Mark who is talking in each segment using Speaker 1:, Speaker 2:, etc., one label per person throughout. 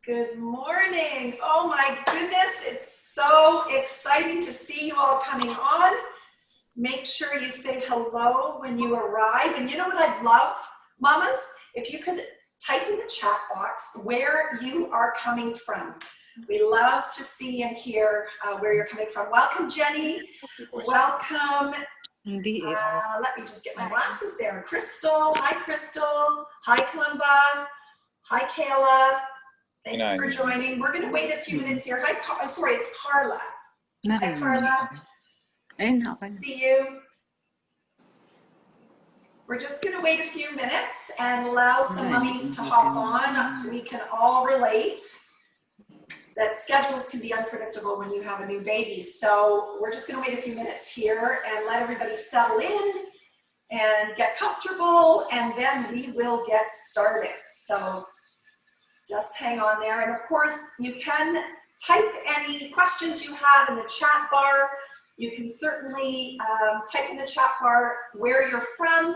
Speaker 1: Good morning. Oh my goodness, it's so exciting to see you all coming on. Make sure you say hello when you arrive. And you know what I'd love, mamas? If you could type in the chat box where you are coming from. We love to see and hear where you're coming from. Welcome, Jenny. Welcome. Let me just get my glasses there. Crystal. Hi, Crystal. Hi, Columba. Hi, Kayla. Thanks for joining. We're going to wait a few minutes here. Hi, sorry, it's Carla. Hi, Carla. See you. We're just going to wait a few minutes and allow some mummies to hop on. We can all relate that schedules can be unpredictable when you have a new baby. So we're just going to wait a few minutes here and let everybody settle in and get comfortable, and then we will get started. So just hang on there. And of course, you can type any questions you have in the chat bar. You can certainly type in the chat bar where you're from.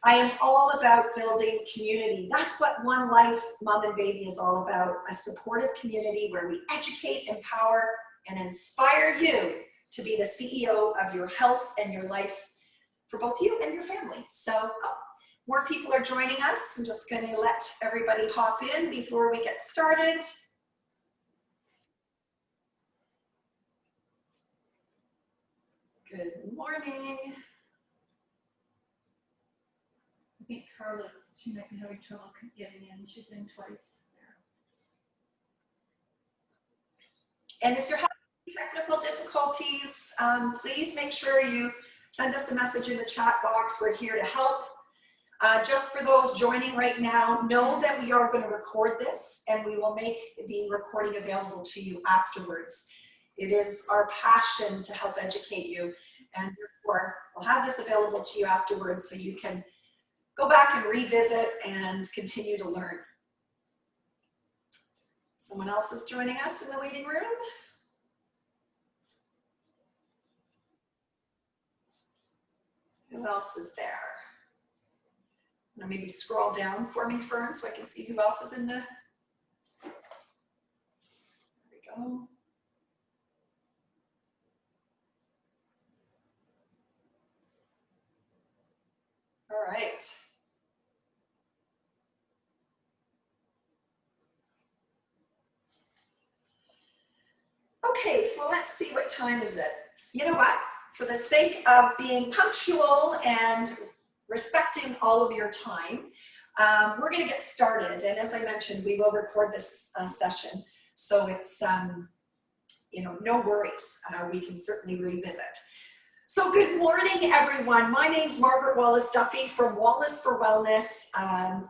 Speaker 1: I am all about building community. That's what One Life Mom and Baby is all about, a supportive community where we educate, empower, and inspire you to be the CEO of your health and your life for both you and your family. So, more people are joining us. I'm just going to let everybody hop in before we get started. Good morning.
Speaker 2: I think Carla's, she might be having trouble getting in. She's in twice
Speaker 1: there. And if you're having technical difficulties, please make sure you send us a message in the chat box. We're here to help. Just for those joining right now, know that we are going to record this and we will make the recording available to you afterwards. It is our passion to help educate you, and therefore we'll have this available to you afterwards so you can go back and revisit and continue to learn. Someone else is joining us in the waiting room. Who else is there? Now maybe scroll down for me, Fern, so I can see who else is in the. There we go. All right. Okay, well, let's see, what time is it? You know what? For the sake of being punctual and respecting all of your time, we're going to get started. And as I mentioned, we will record this session. So it's, you know, no worries. We can certainly revisit. So good morning, everyone. My name's Margaret Wallace-Duffy from Wallace for Wellness, an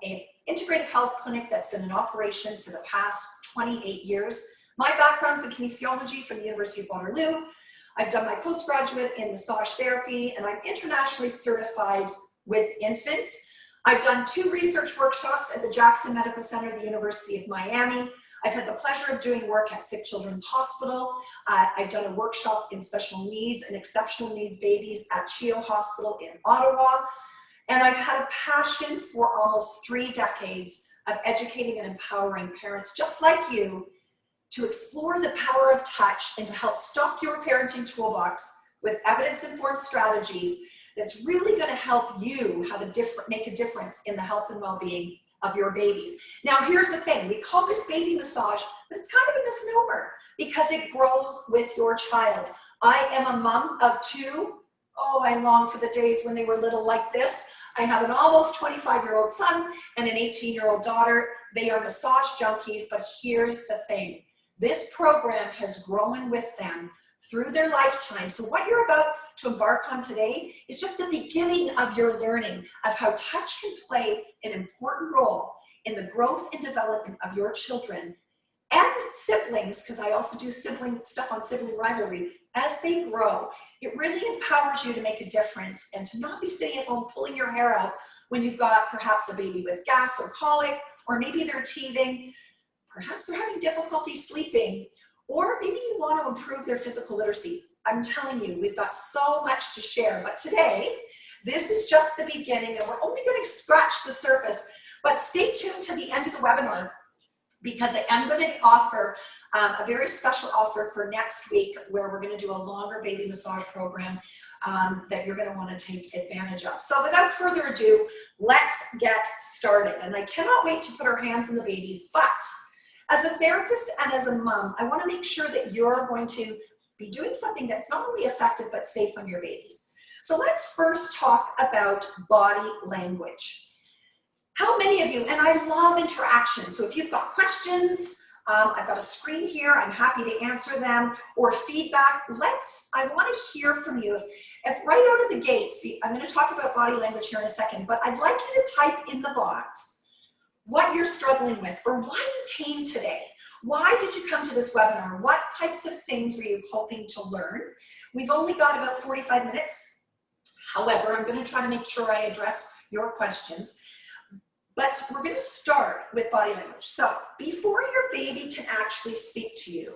Speaker 1: integrative health clinic that's been in operation for the past 28 years. My background's in kinesiology from the University of Waterloo. I've done my postgraduate in massage therapy, and I'm internationally certified with infants. I've done 2 research workshops at the Jackson Medical Center at the University of Miami. I've had the pleasure of doing work at Sick Children's Hospital. I've done a workshop in special needs and exceptional needs babies at CHEO Hospital in Ottawa. And I've had a passion for almost 3 decades of educating and empowering parents just like you to explore the power of touch and to help stock your parenting toolbox with evidence-informed strategies that's really going to help you have make a difference in the health and well-being of your babies. Now, here's the thing. We call this baby massage, but it's kind of a misnomer because it grows with your child. I am a mom of 2. Oh, I long for the days when they were little like this. I have an almost 25-year-old son and an 18-year-old daughter. They are massage junkies, but here's the thing. This program has grown with them through their lifetime. So what you're about to embark on today is just the beginning of your learning of how touch can play an important role in the growth and development of your children and siblings, because I also do sibling stuff on sibling rivalry, as they grow. It really empowers you to make a difference and to not be sitting at home pulling your hair out when you've got perhaps a baby with gas or colic, or maybe they're teething, perhaps they're having difficulty sleeping, or maybe you want to improve their physical literacy. I'm telling you, we've got so much to share. But today, this is just the beginning, and we're only going to scratch the surface. But stay tuned to the end of the webinar, because I am going to offer a very special offer for next week where we're going to do a longer baby massage program that you're going to want to take advantage of. So without further ado, let's get started. And I cannot wait to put our hands on the babies, but as a therapist and as a mom, I want to make sure that you're going to be doing something that's not only effective but safe on your babies. So let's first talk about body language. How many of you, and I love interaction, so if you've got questions, I've got a screen here, I'm happy to answer them, or feedback, I want to hear from you. If right out of the gates, I'm going to talk about body language here in a second, but I'd like you to type in the box what you're struggling with or why you came today. Why did you come to this webinar? What types of things were you hoping to learn? We've only got about 45 minutes. However, I'm going to try to make sure I address your questions. But we're going to start with body language. So before your baby can actually speak to you,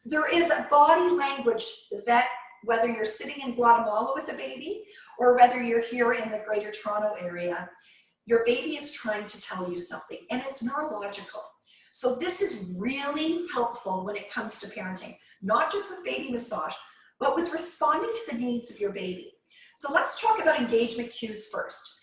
Speaker 1: there is a body language that, whether you're sitting in Guatemala with a baby or whether you're here in the Greater Toronto area, your baby is trying to tell you something, and it's neurological. So this is really helpful when it comes to parenting, not just with baby massage, but with responding to the needs of your baby. So let's talk about engagement cues first.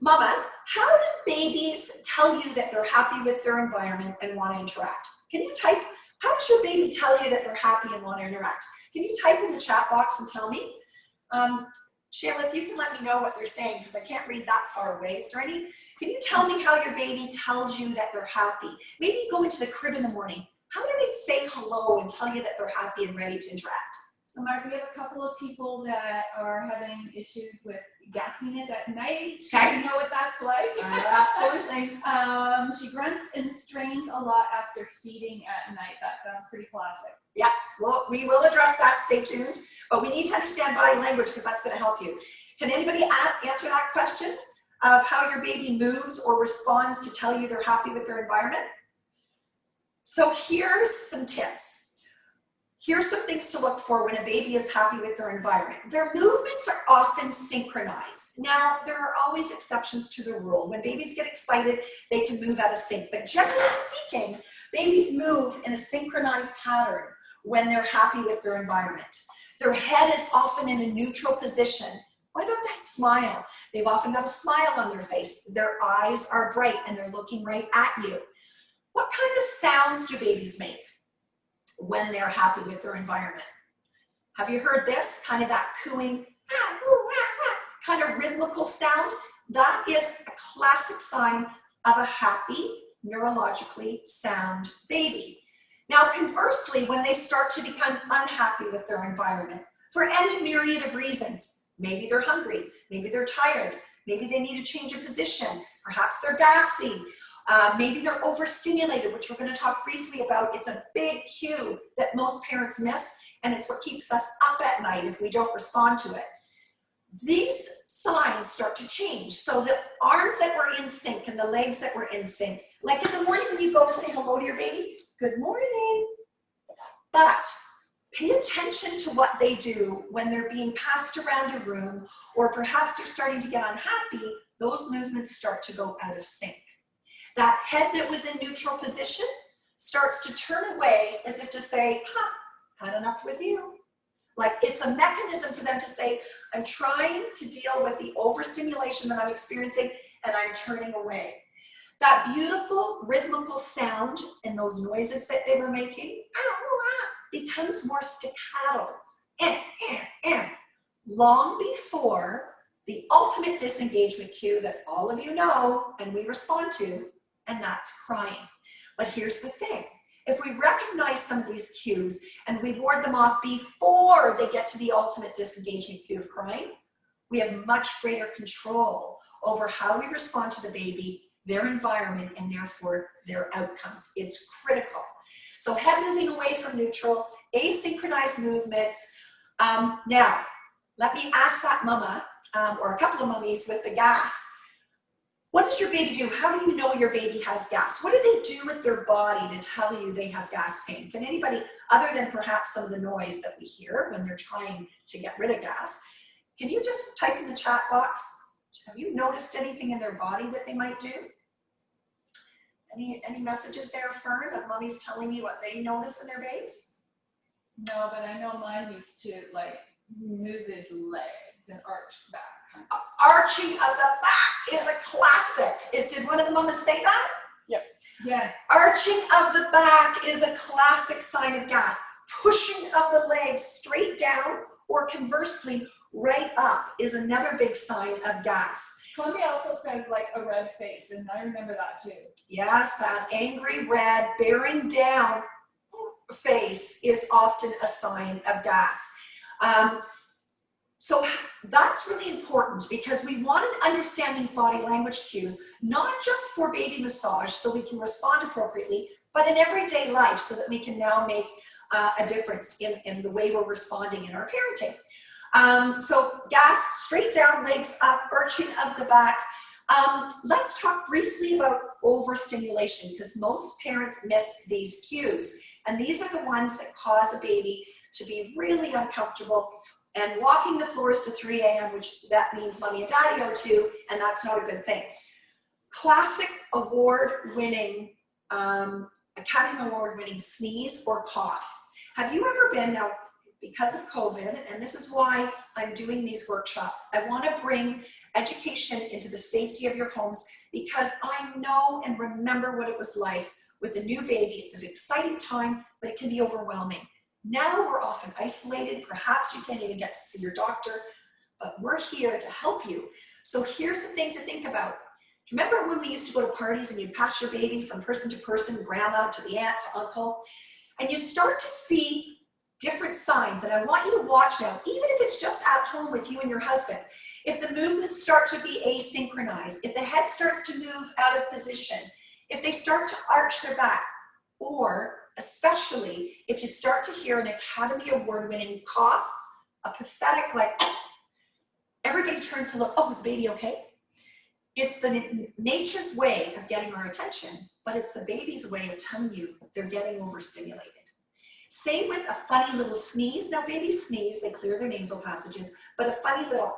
Speaker 1: Mamas, how do babies tell you that they're happy with their environment and want to interact? Can you type, how does your baby tell you that they're happy and want to interact? Can you type in the chat box and tell me? Shayla, if you can let me know what they're saying, because I can't read that far away. Is there any, can you tell me how your baby tells you that they're happy? Maybe you go into the crib in the morning. How do they say hello and tell you that they're happy and ready to interact?
Speaker 2: So Mark, we have a couple of people that are having issues with gassiness at night.
Speaker 1: Okay.
Speaker 2: You know what that's like?
Speaker 1: Absolutely.
Speaker 2: She grunts and strains a lot after feeding at night. That sounds pretty classic.
Speaker 1: Yeah, well, we will address that, stay tuned, but we need to understand body language because that's going to help you. Can anybody answer that question of how your baby moves or responds to tell you they're happy with their environment? So here's some tips. Here's some things to look for when a baby is happy with their environment. Their movements are often synchronized. Now, there are always exceptions to the rule. When babies get excited, they can move out of sync, but generally speaking, babies move in a synchronized pattern when they're happy with their environment. Their head is often in a neutral position. What about that smile? They've often got a smile on their face. Their eyes are bright and they're looking right at you. What kind of sounds do babies make when they're happy with their environment? Have you heard this? Kind of that cooing, kind of rhythmical sound. That is a classic sign of a happy, neurologically sound baby. Now, conversely, when they start to become unhappy with their environment, for any myriad of reasons, maybe they're hungry, maybe they're tired, maybe they need to change a position, perhaps they're gassy, maybe they're overstimulated, which we're going to talk briefly about. It's a big cue that most parents miss, and it's what keeps us up at night if we don't respond to it. These signs start to change. So the arms that were in sync and the legs that were in sync, like in the morning when you go to say hello to your baby, good morning. But pay attention to what they do when they're being passed around a room, or perhaps they're starting to get unhappy. Those movements start to go out of sync. That head that was in neutral position starts to turn away as if to say, had enough with you. Like it's a mechanism for them to say, I'm trying to deal with the overstimulation that I'm experiencing and I'm turning away. That beautiful rhythmical sound and those noises that they were making becomes more staccato, long before the ultimate disengagement cue that all of you know and we respond to, and that's crying. But here's the thing. If we recognize some of these cues and we ward them off before they get to the ultimate disengagement cue of crying, we have much greater control over how we respond to the baby, their environment, and therefore their outcomes. It's critical. So head moving away from neutral, asynchronized movements. Now, let me ask that mama, or a couple of mummies with the gas, what does your baby do? How do you know your baby has gas? What do they do with their body to tell you they have gas pain? Can anybody, other than perhaps some of the noise that we hear when they're trying to get rid of gas, can you just type in the chat box? Have you noticed anything in their body that they might do? Any messages there, Fern, of mommies telling me what they notice in their babes?
Speaker 2: No, but I know mine used to like move his legs and arch back.
Speaker 1: Arching of the back is a classic. Did one of the mamas say that?
Speaker 2: Yep. Yeah.
Speaker 1: Arching of the back is a classic sign of gas. Pushing of the legs straight down or conversely right up is another big sign of gas.
Speaker 2: Columbia also says like a red face, and I remember that too.
Speaker 1: Yes, that angry red bearing down face is often a sign of gas. So that's really important because we want to understand these body language cues, not just for baby massage so we can respond appropriately, but in everyday life so that we can now make a difference in the way we're responding in our parenting. So gas, straight down, legs up, arching of the back. Let's talk briefly about overstimulation because most parents miss these cues. And these are the ones that cause a baby to be really uncomfortable and walking the floors to 3 a.m., which that means mommy and daddy are too, and that's not a good thing. Classic award-winning, Academy Award-winning sneeze or cough. Have you ever been, now because of COVID, and this is why I'm doing these workshops, I want to bring education into the safety of your homes because I know and remember what it was like with a new baby. It's an exciting time, but it can be overwhelming. Now we're often isolated. Perhaps you can't even get to see your doctor, but we're here to help you. So here's the thing to think about. Do you remember when we used to go to parties and you'd pass your baby from person to person, grandma to the aunt to uncle, and you start to see different signs? And I want you to watch now, even if it's just at home with you and your husband. If the movements start to be asynchronized, if the head starts to move out of position, if they start to arch their back, or especially if you start to hear an Academy Award-winning cough, a pathetic like, everybody turns to look, oh, is the baby okay? It's the nature's way of getting our attention, but it's the baby's way of telling you they're getting overstimulated. Same with a funny little sneeze. Now babies sneeze, they clear their nasal passages, but a funny little,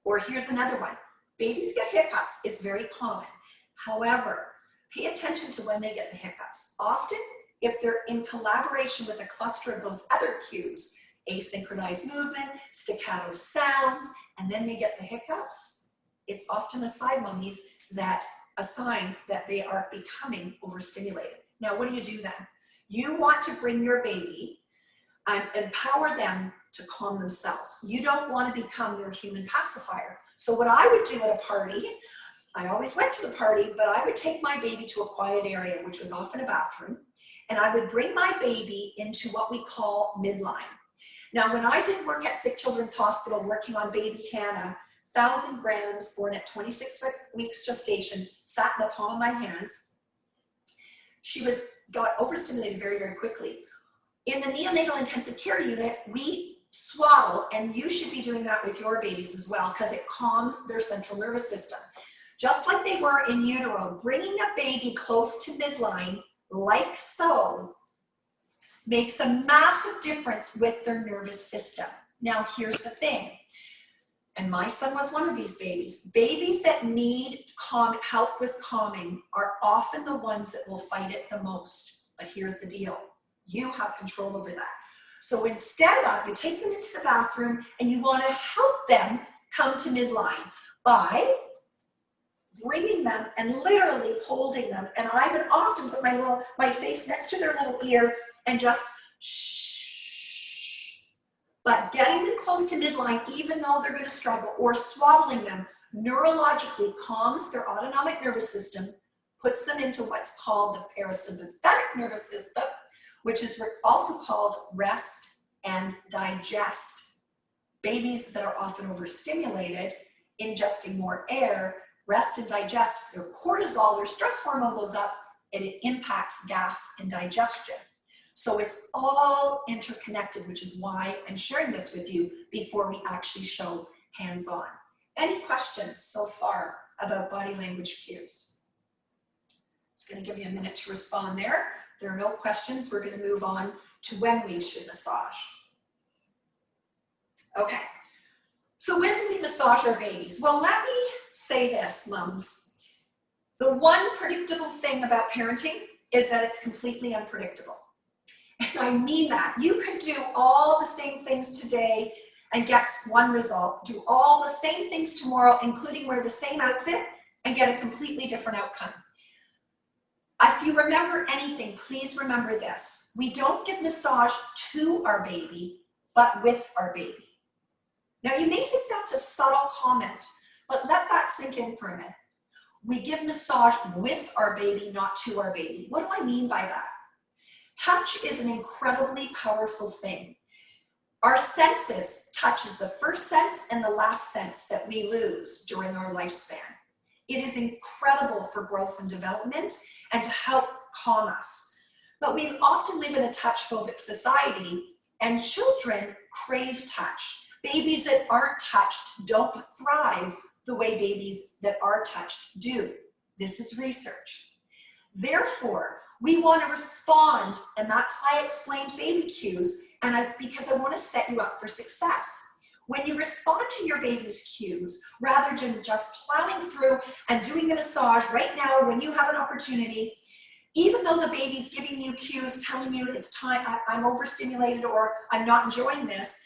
Speaker 1: or here's another one. Babies get hiccups, it's very common. However, pay attention to when they get the hiccups. Often, if they're in collaboration with a cluster of those other cues, asynchronized movement, staccato sounds, and then they get the hiccups, it's often a sign that they are becoming overstimulated. Now, what do then? You want to bring your baby and empower them to calm themselves. You don't want to become your human pacifier. So what I would do at a party, I always went to the party, but I would take my baby to a quiet area, which was often a bathroom, and I would bring my baby into what we call midline. Now, when I did work at Sick Children's Hospital working on baby Hannah, 1,000 grams, born at 26 weeks gestation, sat in the palm of my hands. She got overstimulated very, very quickly. In the neonatal intensive care unit, we swaddle, and you should be doing that with your babies as well because it calms their central nervous system. Just like they were in utero, bringing a baby close to midline, like so, makes a massive difference with their nervous system. Now, here's the thing, and my son was one of these babies. Babies that need help with calming are often the ones that will fight it the most. But here's the deal, you have control over that. So instead of, you take them into the bathroom and you want to help them come to midline by bringing them and literally holding them. And I would often put my face next to their little ear and just shh. But getting them close to midline, even though they're going to struggle, or swaddling them neurologically calms their autonomic nervous system, puts them into what's called the parasympathetic nervous system, which is also called rest and digest. Babies that are often overstimulated, ingesting more air, rest and digest, their cortisol, their stress hormone goes up, and it impacts gas and digestion. So it's all interconnected, which is why I'm sharing this with you before we actually show hands-on. Any questions so far about body language cues? Just going to give you a minute to respond there. If there are no questions, we're going to move on to when we should massage. Okay, so when do we massage our babies? Well, let me say this, mums. The one predictable thing about parenting is that it's completely unpredictable. And I mean that. You could do all the same things today and get one result. Do all the same things tomorrow, including wear the same outfit, and get a completely different outcome. If you remember anything, please remember this. We don't give massage to our baby, but with our baby. Now, you may think that's a subtle comment, but let that sink in for a minute. We give massage with our baby, not to our baby. What do I mean by that? Touch is an incredibly powerful thing. Our senses, touch is the first sense and the last sense that we lose during our lifespan. It is incredible for growth and development and to help calm us. But we often live in a touch-phobic society, and children crave touch. Babies that aren't touched don't thrive the way babies that are touched do. This is research. Therefore, we want to respond, and that's why I explained baby cues, because I want to set you up for success. When you respond to your baby's cues, rather than just plowing through and doing a massage right now when you have an opportunity, even though the baby's giving you cues, telling you it's time, I'm overstimulated or I'm not enjoying this,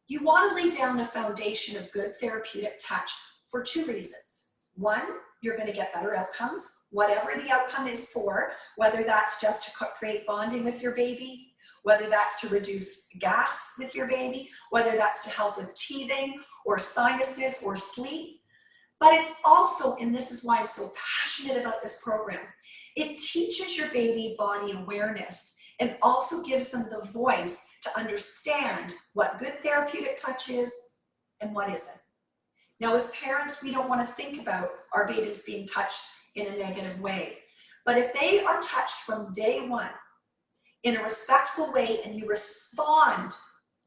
Speaker 1: you want to lay down a foundation of good therapeutic touch for two reasons. One, you're going to get better outcomes, whatever the outcome is for, whether that's just to create bonding with your baby, whether that's to reduce gas with your baby, whether that's to help with teething or sinuses or sleep. But it's also, and this is why I'm so passionate about this program, it teaches your baby body awareness and also gives them the voice to understand what good therapeutic touch is and what isn't. Now, as parents, we don't want to think about our babies being touched in a negative way. But if they are touched from day one in a respectful way and you respond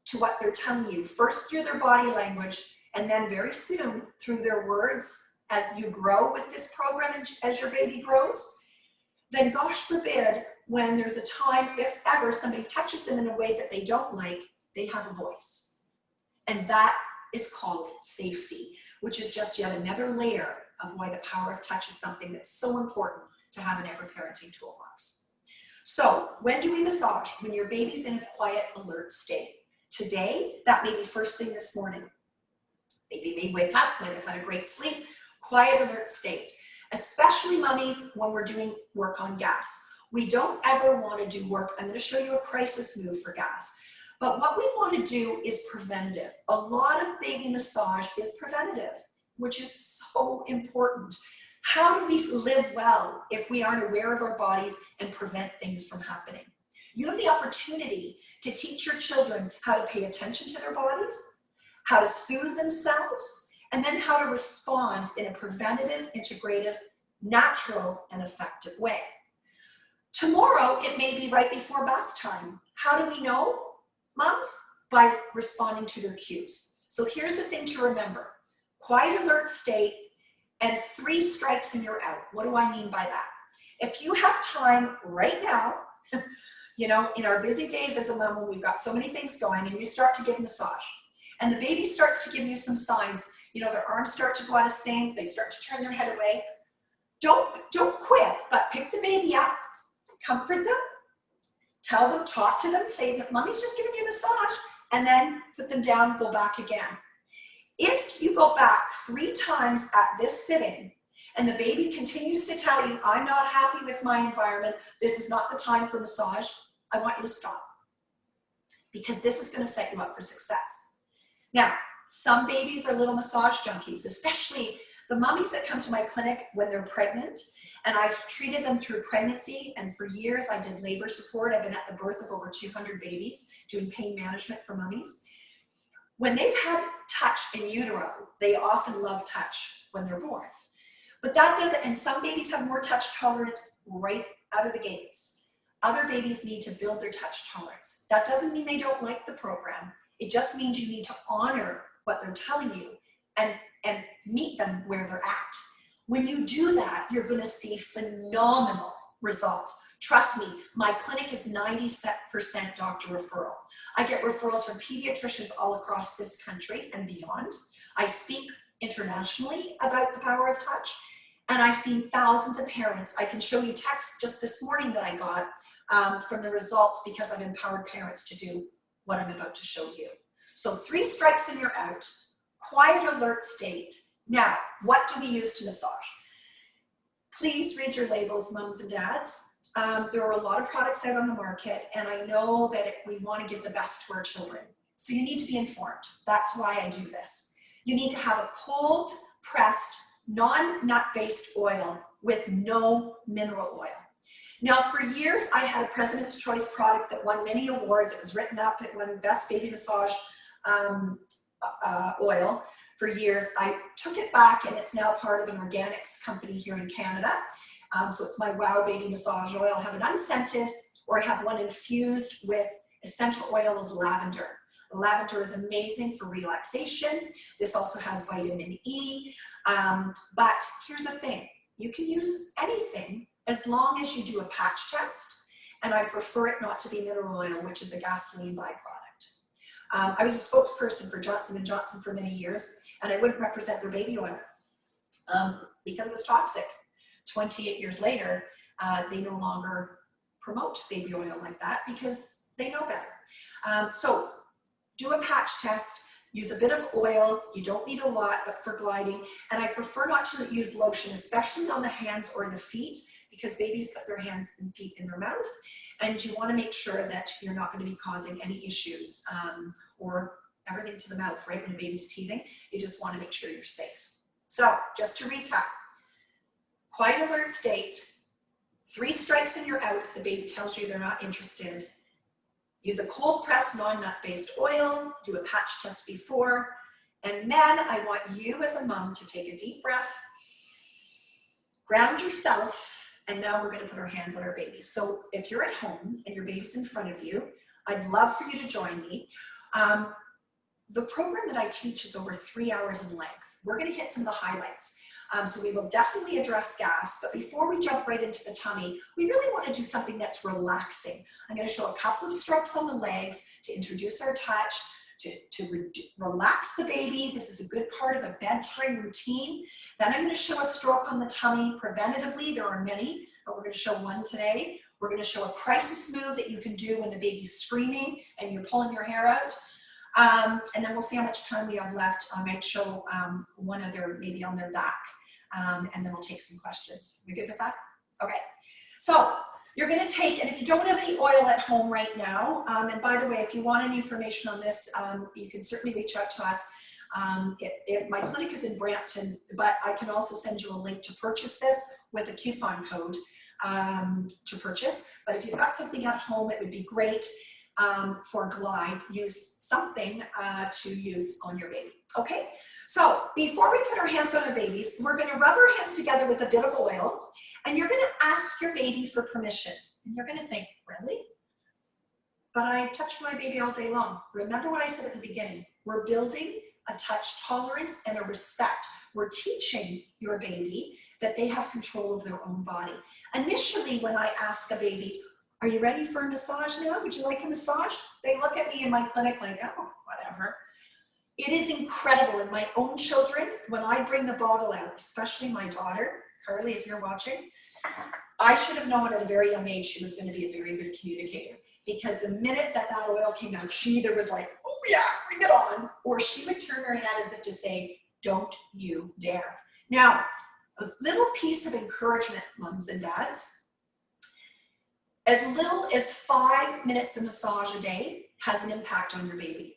Speaker 1: to what they're telling you, first through their body language and then very soon through their words as you grow with this program and as your baby grows, then gosh forbid, when there's a time, if ever, somebody touches them in a way that they don't like, they have a voice. And that is called safety, which is just yet another layer of why the power of touch is something that's so important to have in every parenting toolbox. So when do we massage? When your baby's in a quiet, alert state. Today, that may be first thing this morning. Baby may wake up, might have had a great sleep, quiet, alert state. Especially mummies when we're doing work on gas. We don't ever want to do work. I'm going to show you a crisis move for gas. But what we want to do is preventative. A lot of baby massage is preventative, which is so important. How do we live well if we aren't aware of our bodies and prevent things from happening? You have the opportunity to teach your children how to pay attention to their bodies, how to soothe themselves, and then how to respond in a preventative, integrative, natural, and effective way. Tomorrow, it may be right before bath time. How do we know, moms? By responding to their cues. So here's the thing to remember. Quiet, alert state, and 3 strikes and you're out. What do I mean by that? If you have time right now, you know, in our busy days as a mom when we've got so many things going and you start to give massage and the baby starts to give you some signs, you know, their arms start to go out of sync, they start to turn their head away, don't quit, but pick the baby up, comfort them, tell them, talk to them, say that mommy's just giving you a massage, and then put them down, go back again. If you go back 3 times at this sitting and the baby continues to tell you, I'm not happy with my environment, this is not the time for massage, I want you to stop. Because this is going to set you up for success. Now, some babies are little massage junkies, especially the mommies that come to my clinic when they're pregnant. And I've treated them through pregnancy, and for years I did labor support. I've been at the birth of over 200 babies doing pain management for mummies. When they've had touch in utero, they often love touch when they're born. But that doesn't, and some babies have more touch tolerance right out of the gates. Other babies need to build their touch tolerance. That doesn't mean they don't like the program. It just means you need to honor what they're telling you and meet them where they're at. When you do that, you're going to see phenomenal results. Trust me, my clinic is 90% doctor referral. I get referrals from pediatricians all across this country and beyond. I speak internationally about the power of touch. And I've seen thousands of parents. I can show you texts just this morning that I got from the results because I've empowered parents to do what I'm about to show you. So 3 strikes and you're out. Quiet alert state. Now, what do we use to massage? Please read your labels, moms and dads. There are a lot of products out on the market, and I know that we want to give the best to our children. So you need to be informed. That's why I do this. You need to have a cold pressed, non-nut-based oil with no mineral oil. Now, for years, I had a President's Choice product that won many awards. It was written up, it won Best Baby Massage Oil for years. I took it back, and it's now part of an organics company here in Canada. So it's my Wow Baby Massage Oil. I have it unscented, or I have one infused with essential oil of lavender. Lavender is amazing for relaxation. This also has vitamin E. But here's the thing. You can use anything as long as you do a patch test, and I prefer it not to be mineral oil, which is a gasoline byproduct. I was a spokesperson for Johnson & Johnson for many years, and I wouldn't represent their baby oil because it was toxic. 28 years later, they no longer promote baby oil like that because they know better. So do a patch test, use a bit of oil. You don't need a lot, but for gliding. And I prefer not to use lotion, especially on the hands or the feet, because babies put their hands and feet in their mouth. And you want to make sure that you're not going to be causing any issues or everything to the mouth, right? When a baby's teething, you just want to make sure you're safe. So just to recap, quiet alert state, 3 strikes and you're out if the baby tells you they're not interested. Use a cold pressed non-nut-based oil, do a patch test before, and then I want you as a mom to take a deep breath, ground yourself, and now we're gonna put our hands on our baby. So if you're at home and your baby's in front of you, I'd love for you to join me. The program that I teach is over 3 hours in length. We're gonna hit some of the highlights. So we will definitely address gas, but before we jump right into the tummy, we really want to do something that's relaxing. I'm going to show a couple of strokes on the legs to introduce our touch, to relax the baby. This is a good part of a bedtime routine. Then I'm going to show a stroke on the tummy preventatively. There are many, but we're going to show one today. We're going to show a crisis move that you can do when the baby's screaming and you're pulling your hair out. And then we'll see how much time we have left. I might show one other maybe on their back. And then we'll take some questions. You good with that? Okay. So you're going to take, and if you don't have any oil at home right now, and by the way, if you want any information on this, you can certainly reach out to us. My clinic is in Brampton, but I can also send you a link to purchase this with a coupon code to purchase. But if you've got something at home, it would be great for Glide. Use something to use on your baby. Okay? So before we put our hands on our babies, we're going to rub our hands together with a bit of oil, and you're going to ask your baby for permission. And you're going to think, really? But I touch my baby all day long. Remember what I said at the beginning. We're building a touch tolerance and a respect. We're teaching your baby that they have control of their own body. Initially, when I ask a baby, are you ready for a massage now? Would you like a massage? They look at me in my clinic like, oh, whatever. It is incredible. In my own children, when I bring the bottle out, especially my daughter, Carly, if you're watching, I should have known at a very young age she was going to be a very good communicator, because the minute that oil came out, she either was like, oh yeah, bring it on, or she would turn her head as if to say, don't you dare. Now, a little piece of encouragement, moms and dads, as little as 5 minutes of massage a day has an impact on your baby.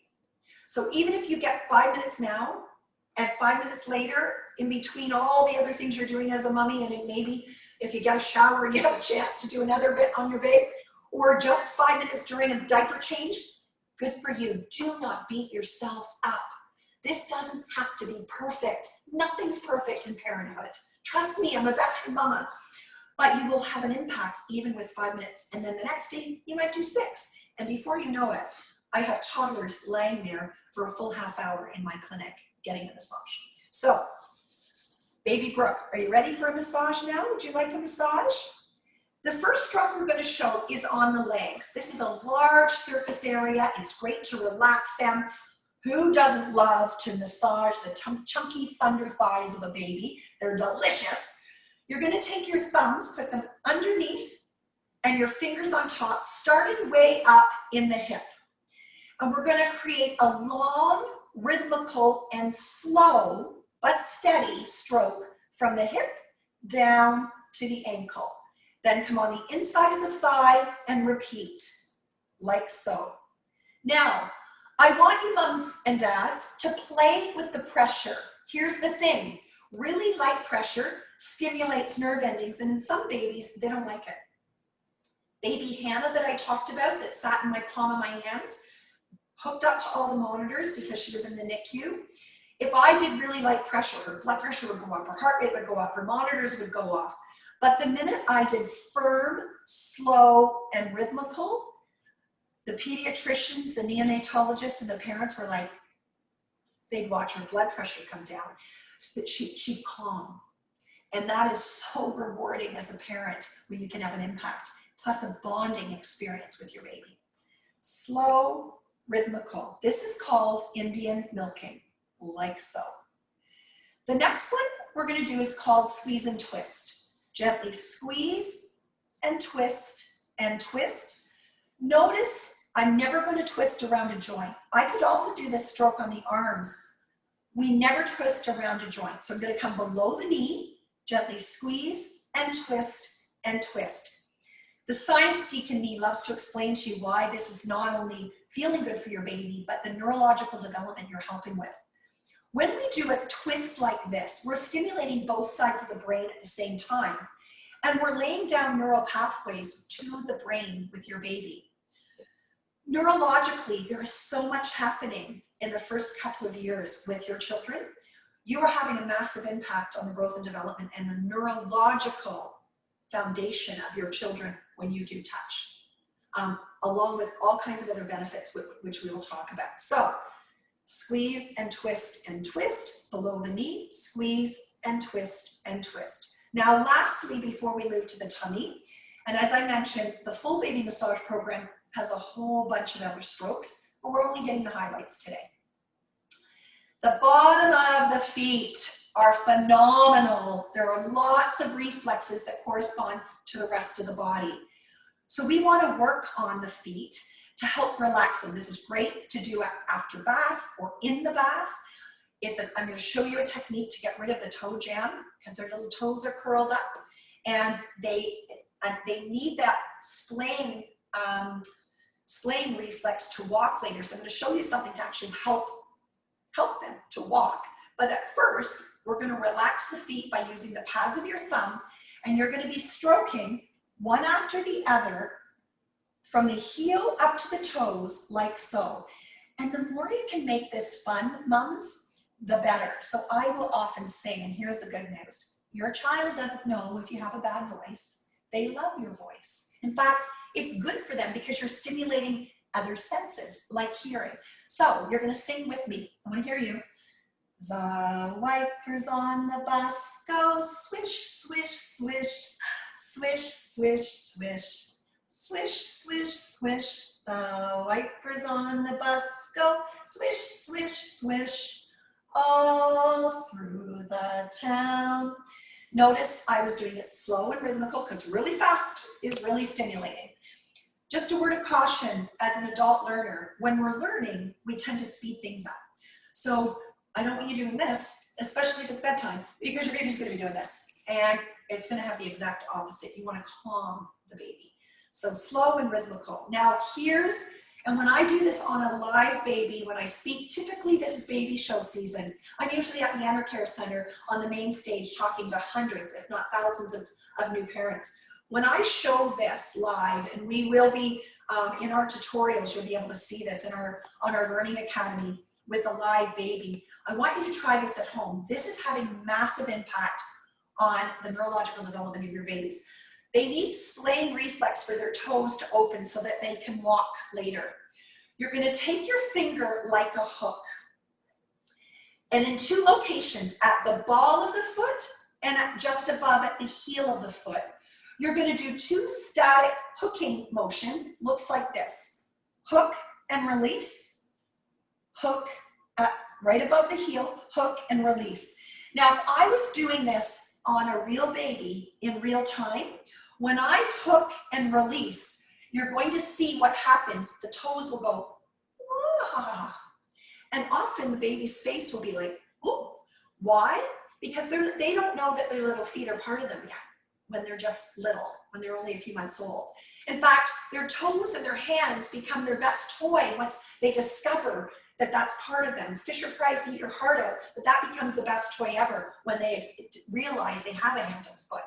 Speaker 1: So even if you get 5 minutes now and 5 minutes later, in between all the other things you're doing as a mommy, and it maybe if you get a shower and you have a chance to do another bit on your babe, or just 5 minutes during a diaper change, good for you. Do not beat yourself up. This doesn't have to be perfect. Nothing's perfect in parenthood. Trust me, I'm a veteran mama. But you will have an impact even with 5 minutes. And then the next day, you might do 6. And before you know it, I have toddlers laying there for a full half hour in my clinic getting a massage. So, baby Brooke, are you ready for a massage now? Would you like a massage? The first stroke we're going to show is on the legs. This is a large surface area. It's great to relax them. Who doesn't love to massage the chunky thunder thighs of a baby? They're delicious. You're going to take your thumbs, put them underneath, and your fingers on top, starting way up in the hip. And we're going to create a long, rhythmical, and slow, but steady stroke from the hip down to the ankle. Then come on the inside of the thigh and repeat, like so. Now, I want you moms and dads to play with the pressure. Here's the thing, really light pressure stimulates nerve endings, and in some babies, they don't like it. Baby Hannah that I talked about that sat in my palm of my hands, hooked up to all the monitors because she was in the NICU. If I did really light pressure, her blood pressure would go up, her heart rate would go up, her monitors would go off. But the minute I did firm, slow, and rhythmical, the pediatricians, the neonatologists, and the parents were like, they'd watch her blood pressure come down, but she'd calm. And that is so rewarding as a parent when you can have an impact, plus a bonding experience with your baby. Slow, rhythmical. This is called Indian milking, like so. The next one we're going to do is called squeeze and twist. Gently squeeze and twist and twist. Notice I'm never going to twist around a joint. I could also do this stroke on the arms. We never twist around a joint. So I'm going to come below the knee, gently squeeze and twist and twist. The science geek in me loves to explain to you why this is not only feeling good for your baby, but the neurological development you're helping with. When we do a twist like this, we're stimulating both sides of the brain at the same time, and we're laying down neural pathways to the brain with your baby. Neurologically, there is so much happening in the first couple of years with your children. You are having a massive impact on the growth and development and the neurological foundation of your children when you do touch, along with all kinds of other benefits which we will talk about. So, squeeze and twist, below the knee, squeeze and twist and twist. Now, lastly, before we move to the tummy, and as I mentioned, the full baby massage program has a whole bunch of other strokes, but we're only hitting the highlights today. The bottom of the feet are phenomenal. There are lots of reflexes that correspond to the rest of the body. So we want to work on the feet to help relax them. This is great to do after bath or in the bath. I'm going to show you a technique to get rid of the toe jam because their little toes are curled up and they need that splaying reflex to walk later. So I'm going to show you something to actually help them to walk. But at first, we're going to relax the feet by using the pads of your thumb, and you're going to be stroking one after the other from the heel up to the toes, like so. And the more you can make this fun, mums, the better. So I will often sing, and here's the good news. Your child doesn't know if you have a bad voice. They love your voice. In fact, it's good for them because you're stimulating other senses, like hearing. So you're going to sing with me. I want to hear you. The wipers on the bus go swish, swish, swish, swish, swish, swish, swish, swish, swish. The wipers on the bus go swish, swish, swish, all through the town. Notice I was doing it slow and rhythmical because really fast is really stimulating. Just a word of caution as an adult learner, when we're learning, we tend to speed things up. So I don't want you doing this, especially if it's bedtime, because your baby's going to be doing this, and it's going to have the exact opposite. You want to calm the baby. So slow and rhythmical. Now and when I do this on a live baby, when I speak, typically this is baby show season. I'm usually at the Anner Care Center on the main stage talking to hundreds, if not thousands of new parents. When I show this live, and we will be in our tutorials, you'll be able to see this on our Learning Academy with a live baby. I want you to try this at home. This is having massive impact on the neurological development of your babies. They need splaying reflex for their toes to open so that they can walk later. You're going to take your finger like a hook, and in two locations, at the ball of the foot and just above at the heel of the foot, you're going to do two static hooking motions. Looks like this. Hook and release. Hook right above the heel. Hook and release. Now, if I was doing this on a real baby in real time, when I hook and release, you're going to see what happens. The toes will go, ah. And often the baby's face will be like, oh. Why? Because they don't know that their little feet are part of them yet when they're just little, when they're only a few months old. In fact, their toes and their hands become their best toy once they discover that that's part of them. Fisher-Price, eat your heart out, but that becomes the best toy ever when they realize they have a hand and foot.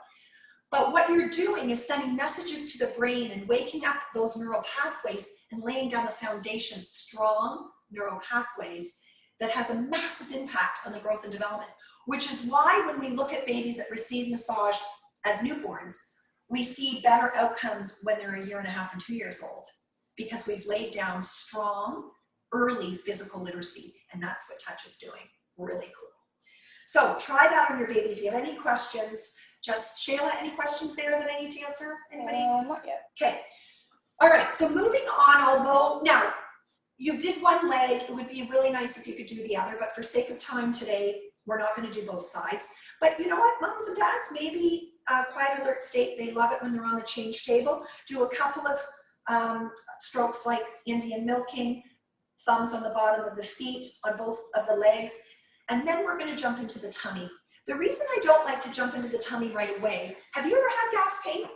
Speaker 1: But what you're doing is sending messages to the brain and waking up those neural pathways and laying down the foundation of strong neural pathways that has a massive impact on the growth and development, which is why when we look at babies that receive massage as newborns, we see better outcomes when they're 1.5 years and 2 years old, because we've laid down strong, early physical literacy, and that's what touch is doing. Really cool. So try that on your baby. If you have any questions, just, Shayla, any questions there that I need to answer? Anybody?
Speaker 2: Not yet.
Speaker 1: Okay. All right, so moving on, although, now, you did one leg, it would be really nice if you could do the other, but for sake of time today, we're not going to do both sides. But you know what, moms and dads, maybe quiet alert state, they love it when they're on the change table. Do a couple of strokes like Indian milking, thumbs on the bottom of the feet, on both of the legs, and then we're going to jump into the tummy. The reason I don't like to jump into the tummy right away, have you ever had gas pain?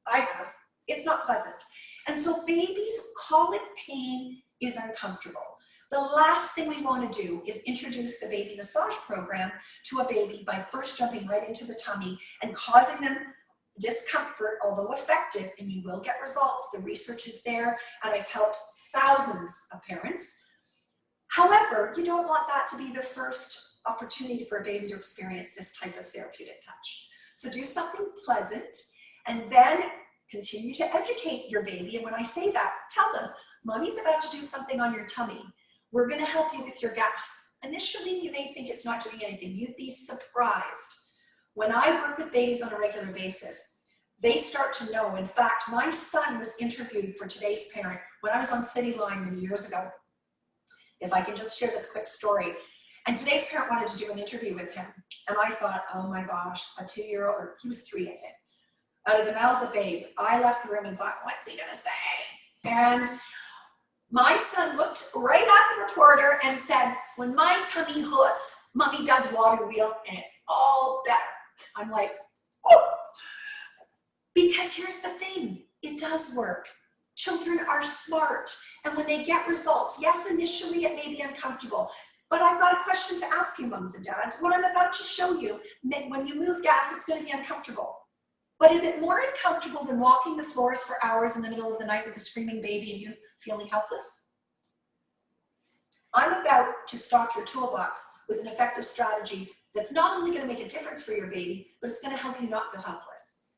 Speaker 1: I have. It's not pleasant. And so babies' colic pain is uncomfortable. The last thing we want to do is introduce the baby massage program to a baby by first jumping right into the tummy and causing them discomfort, although effective, and you will get results. The research is there, and I've helped thousands of parents. However, you don't want that to be the first opportunity for a baby to experience this type of therapeutic touch. So do something pleasant, and then continue to educate your baby. And when I say that, tell them, Mommy's about to do something on your tummy. We're going to help you with your gas. Initially, you may think it's not doing anything. You'd be surprised. When I work with babies on a regular basis, they start to know. In fact, my son was interviewed for Today's Parent when I was on City Line many years ago. If I can just share this quick story. And Today's Parent wanted to do an interview with him. And I thought, oh my gosh, a 2-year-old, or he was 3, I think. Out of the mouths of babe, I left the room and thought, what's he going to say? And my son looked right at the reporter and said, when my tummy hurts, Mommy does water wheel and it's all better. I'm like, oh, because here's the thing, it does work. Children are smart, and when they get results, yes, initially it may be uncomfortable, but I've got a question to ask you, moms and dads. What I'm about to show you, when you move gas, it's going to be uncomfortable. But is it more uncomfortable than walking the floors for hours in the middle of the night with a screaming baby and you feeling helpless? I'm about to stock your toolbox with an effective strategy that's not only going to make a difference for your baby, but it's going to help you not feel helpless.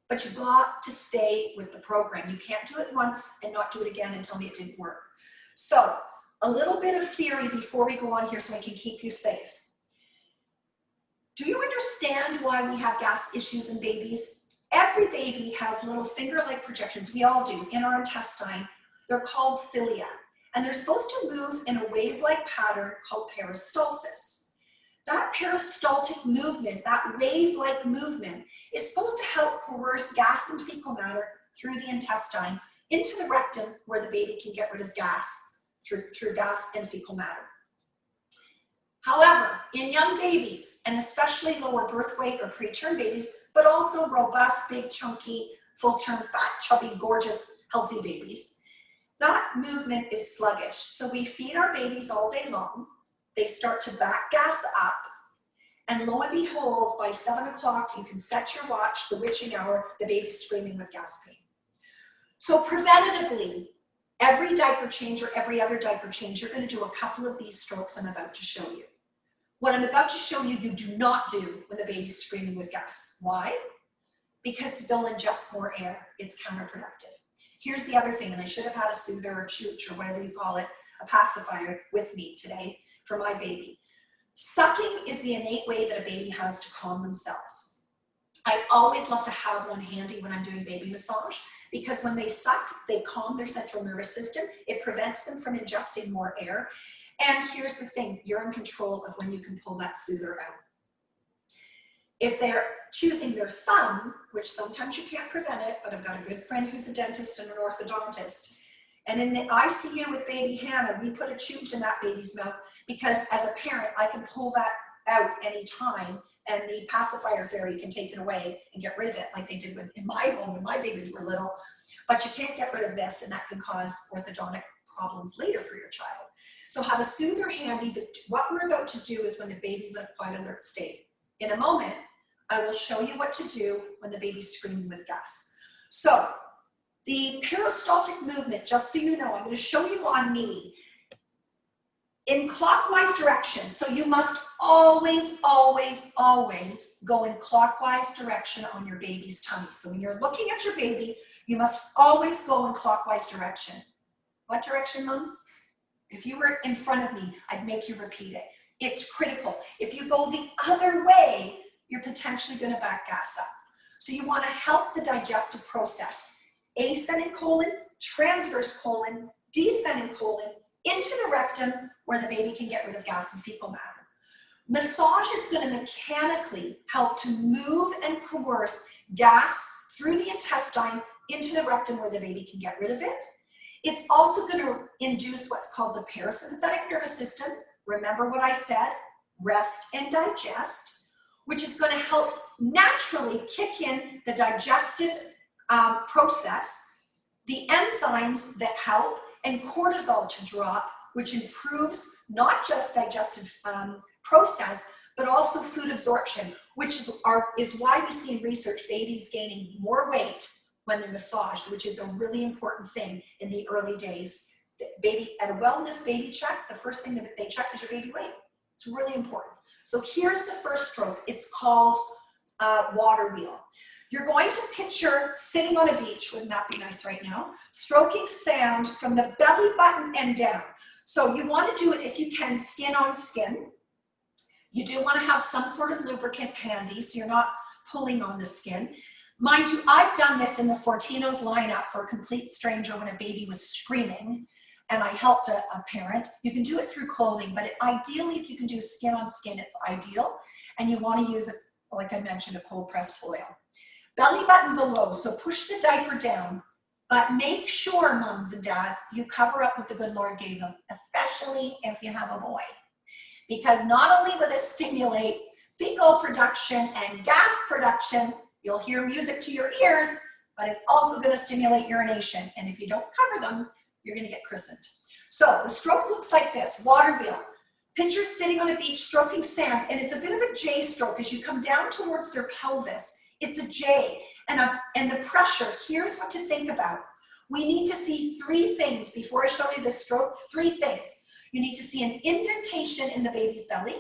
Speaker 1: But you've got to stay with the program. You can't do it once and not do it again and tell me it didn't work. So, a little bit of theory before we go on here so I can keep you safe. Do you understand why we have gas issues in babies? Every baby has little finger-like projections, we all do, in our intestine. They're called cilia, and they're supposed to move in a wave-like pattern called peristalsis. That peristaltic movement, that wave-like movement, is supposed to help coerce gas and fecal matter through the intestine into the rectum where the baby can get rid of gas through gas and fecal matter. However, in young babies, and especially lower birth weight or preterm babies, but also robust, big, chunky, full-term, fat, chubby, gorgeous, healthy babies, that movement is sluggish. So we feed our babies all day long. They start to back gas up. And lo and behold, by 7 o'clock, you can set your watch, the witching hour, the baby's screaming with gas pain. So preventatively, every diaper change or every other diaper change, you're going to do a couple of these strokes I'm about to show you. What I'm about to show you, you do not do when the baby's screaming with gas. Why? Because they'll ingest more air. It's counterproductive. Here's the other thing, and I should have had a soother or chooch or whatever you call it, a pacifier with me today for my baby. Sucking is the innate way that a baby has to calm themselves. I always love to have one handy when I'm doing baby massage, because when they suck, they calm their central nervous system. It prevents them from ingesting more air. And here's the thing, you're in control of when you can pull that soother out. If they're choosing their thumb, which sometimes you can't prevent it, but I've got a good friend who's a dentist and an orthodontist, and in the ICU with baby Hannah, we put a chooch in that baby's mouth because as a parent, I can pull that out anytime and the pacifier fairy can take it away and get rid of it like they did in my home when my babies were little. But you can't get rid of this, and that can cause orthodontic problems later for your child. So have a soother handy, but what we're about to do is when the baby's in a quiet alert state. In a moment, I will show you what to do when the baby's screaming with gas. So the peristaltic movement, just so you know, I'm going to show you on me in clockwise direction. So you must always, always, always go in clockwise direction on your baby's tummy. So when you're looking at your baby, you must always go in clockwise direction. What direction, moms? If you were in front of me, I'd make you repeat it. It's critical. If you go the other way, you're potentially going to back gas up. So you want to help the digestive process. Ascending colon, transverse colon, descending colon, into the rectum where the baby can get rid of gas and fecal matter. Massage is going to mechanically help to move and coerce gas through the intestine into the rectum where the baby can get rid of it. It's also going to induce what's called the parasympathetic nervous system. Remember what I said, rest and digest, which is going to help naturally kick in the digestive process, the enzymes that help, and cortisol to drop, which improves not just digestive process, but also food absorption, which is why we see in research babies gaining more weight when they're massaged, which is a really important thing in the early days. At a wellness baby check, the first thing that they check is your baby weight. It's really important. So here's the first stroke. It's called water wheel. You're going to picture sitting on a beach, wouldn't that be nice right now? Stroking sand from the belly button and down. So you want to do it if you can, skin on skin. You do want to have some sort of lubricant handy so you're not pulling on the skin. Mind you, I've done this in the Fortino's lineup for a complete stranger when a baby was screaming, and I helped a parent. You can do it through clothing, but ideally, if you can do skin on skin, it's ideal. And you want to use, like I mentioned, a cold pressed foil. Belly button below, so push the diaper down, but make sure, moms and dads, you cover up what the good Lord gave them, especially if you have a boy. Because not only will this stimulate fecal production and gas production, you'll hear music to your ears, but it's also going to stimulate urination. And if you don't cover them, you're going to get christened. So the stroke looks like this, water wheel. Picture sitting on a beach stroking sand, and it's a bit of a J stroke as you come down towards their pelvis. It's a J, and the pressure, here's what to think about. We need to see three things before I show you the stroke, three things. You need to see an indentation in the baby's belly.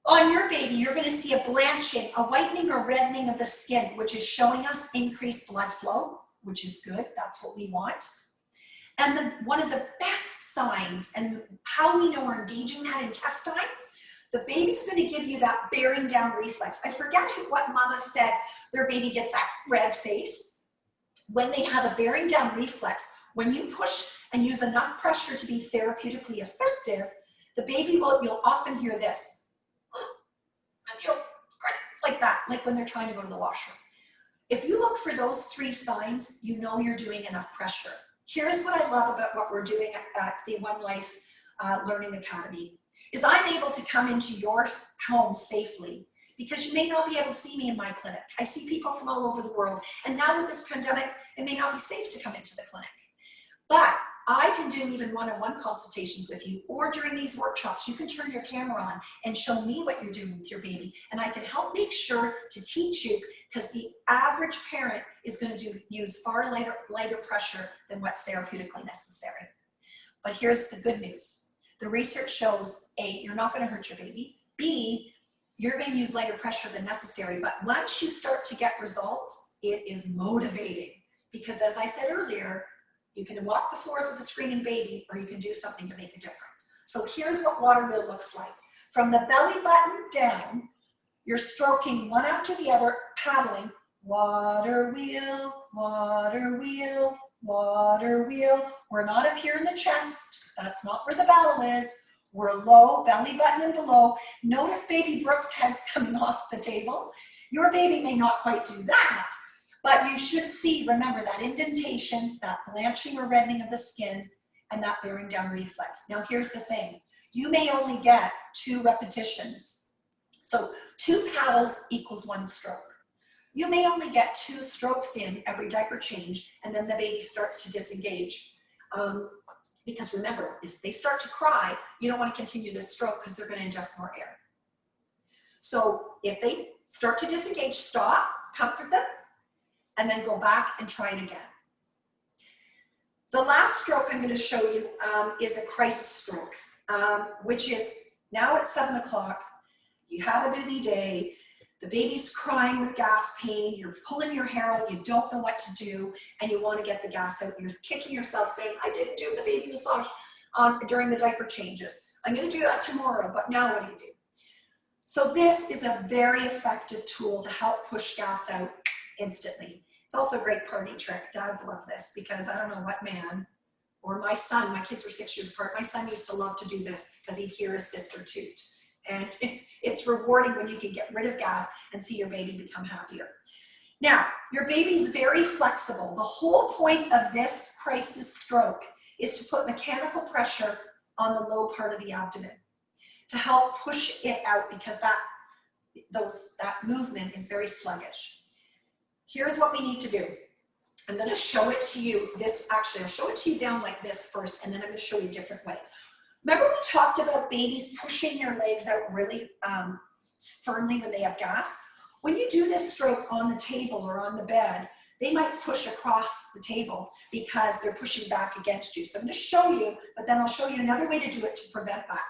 Speaker 1: On your baby, you're going to see a blanching, a whitening or reddening of the skin, which is showing us increased blood flow, which is good. That's what we want. And one of the best signs and how we know we're engaging that intestine, the baby's going to give you that bearing down reflex. I forget what mama said, their baby gets that red face. When they have a bearing down reflex, when you push and use enough pressure to be therapeutically effective, the baby you'll often hear this. And you'll, like that, like when they're trying to go to the washroom. If you look for those three signs, you know you're doing enough pressure. Here's what I love about what we're doing at the One Life Learning Academy, is I'm able to come into your home safely because you may not be able to see me in my clinic. I see people from all over the world, and now with this pandemic, it may not be safe to come into the clinic. But I can do even one-on-one consultations with you, or during these workshops, you can turn your camera on and show me what you're doing with your baby, and I can help make sure to teach you, because the average parent is going to use far lighter pressure than what's therapeutically necessary. But here's the good news. The research shows, A, you're not going to hurt your baby. B, you're going to use lighter pressure than necessary. But once you start to get results, it is motivating. Because as I said earlier, you can walk the floors with a screaming baby, or you can do something to make a difference. So here's what water wheel looks like. From the belly button down, you're stroking one after the other, paddling. Water wheel, water wheel, water wheel. We're not up here in the chest. That's not where the bowel is. We're low, belly button and below. Notice baby Brooke's head's coming off the table. Your baby may not quite do that, but you should see, remember, that indentation, that blanching or reddening of the skin, and that bearing down reflex. Now here's the thing. You may only get 2 repetitions. So 2 paddles equals 1 stroke. You may only get 2 strokes in every diaper change, and then the baby starts to disengage. Because remember, if they start to cry, you don't want to continue this stroke because they're going to ingest more air. So if they start to disengage, stop, comfort them, and then go back and try it again. The last stroke I'm going to show you is a crisis stroke, which is now at 7 o'clock, you had a busy day, the baby's crying with gas pain, you're pulling your hair out, you don't know what to do, and you want to get the gas out. You're kicking yourself saying, I didn't do the baby massage during the diaper changes. I'm going to do that tomorrow, but now what do you do? So this is a very effective tool to help push gas out instantly. It's also a great party trick. Dads love this because I don't know what man, or my son, my kids were 6 years apart, my son used to love to do this because he'd hear his sister toot. And it's rewarding when you can get rid of gas and see your baby become happier. Now, your baby's very flexible. The whole point of this crisis stroke is to put mechanical pressure on the low part of the abdomen to help push it out because that movement is very sluggish. Here's what we need to do. I'm going to show it to you. I'll show it to you down like this first, and then I'm going to show you a different way. Remember we talked about babies pushing their legs out really firmly when they have gas? When you do this stroke on the table or on the bed, they might push across the table because they're pushing back against you. So I'm going to show you, but then I'll show you another way to do it to prevent that.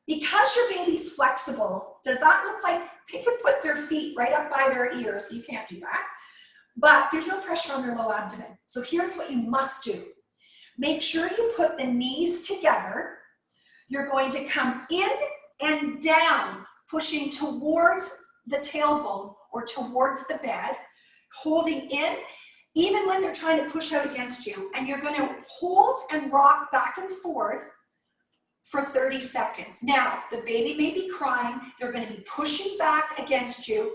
Speaker 1: Because your baby's flexible, does that look like they could put their feet right up by their ears? You can't do that. But there's no pressure on their low abdomen. So here's what you must do. Make sure you put the knees together. You're going to come in and down, pushing towards the tailbone or towards the bed, holding in, even when they're trying to push out against you. And you're going to hold and rock back and forth for 30 seconds. Now, the baby may be crying. They're going to be pushing back against you.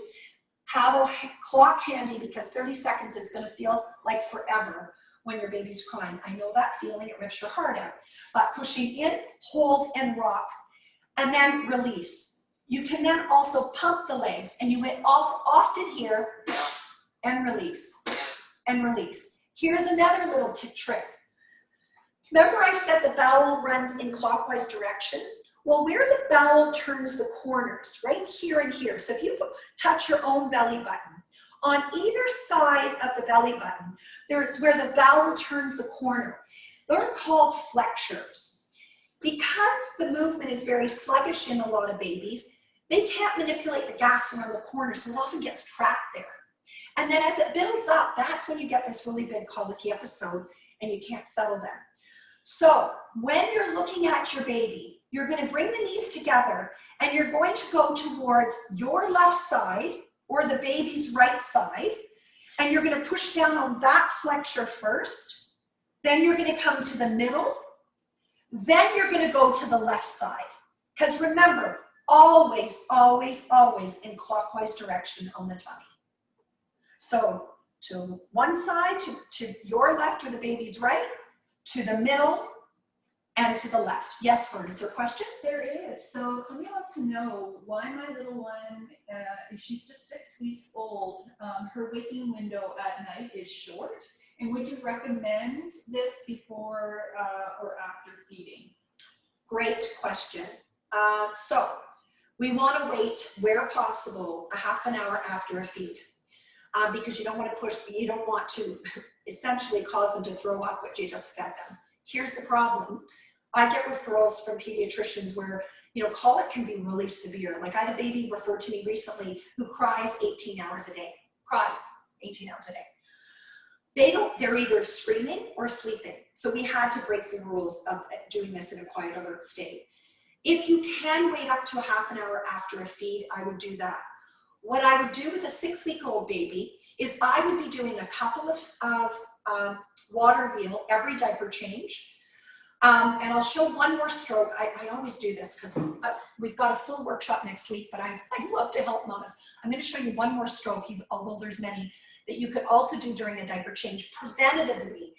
Speaker 1: Have a clock handy because 30 seconds is going to feel like forever when your baby's crying. I know that feeling, it rips your heart out. But pushing in, hold and rock, and then release. You can then also pump the legs, and you would often hear and release, and release. Here's another little trick. Remember I said the bowel runs in clockwise direction? Well, where the bowel turns the corners, right here and here. So if you touch your own belly button, on either side of the belly button, there's where the bowel turns the corner. They're called flexures. Because the movement is very sluggish in a lot of babies, they can't manipulate the gas around the corner, so it often gets trapped there. And then as it builds up, that's when you get this really big colicky episode and you can't settle them. So when you're looking at your baby, you're going to bring the knees together and you're going to go towards your left side or the baby's right side, and you're going to push down on that flexure first, then you're going to come to the middle, then you're going to go to the left side. Because remember, always, always, always in clockwise direction on the tummy. So to one side, to your left or the baby's right, to the middle, and to the left. Yes, Fern, is there a question?
Speaker 2: There is. So Clemia wants to know why my little one, she's just 6 weeks old, her waking window at night is short. And would you recommend this before or after feeding?
Speaker 1: Great question. So we want to wait where possible a half an hour after a feed because you don't want to essentially cause them to throw up what you just fed them. Here's the problem. I get referrals from pediatricians where, colic can be really severe. Like I had a baby referred to me recently who cries 18 hours a day. Cries 18 hours a day. They're either screaming or sleeping. So we had to break the rules of doing this in a quiet alert state. If you can wait up to a half an hour after a feed, I would do that. What I would do with a 6-week-old baby is I would be doing a couple of water wheel every diaper change. And I'll show one more stroke. I always do this because we've got a full workshop next week, but I love to help mamas. I'm going to show you one more stroke, although there's many, that you could also do during a diaper change preventatively.